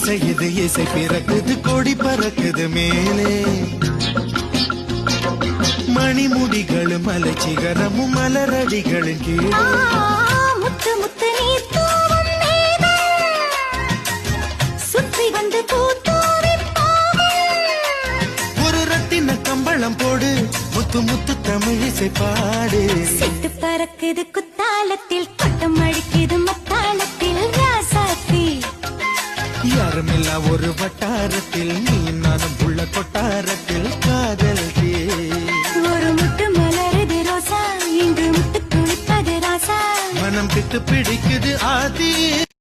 அசையுது இசை பிறக்குது கொடி பறக்குது மேலே மணிமுடிகளும் மலை சிகரமும் மலரடிகளின் கீழே முத்து முத்து நீர் தூவும் மேகம் சுற்றி வந்து ஒரு ரத்தின கம்பளம் போடு முத்து முத்து தமிழ் இசை பாடு சிட்டு பறக்குது குத்தாலத்தில் கொட்டம் அடிக்குது மத்தாளத்தில் ராசாத்தி யாருமில்லா ஒரு வட்டாரத்தில் நீ நானும் உள்ள கொட்டாரத்தில் காதல் தே ஒரு முட்டு மலருது ரோசா இங்கு முட்டு குளிப்பது ராசா மனம் பித்து பிடிக்க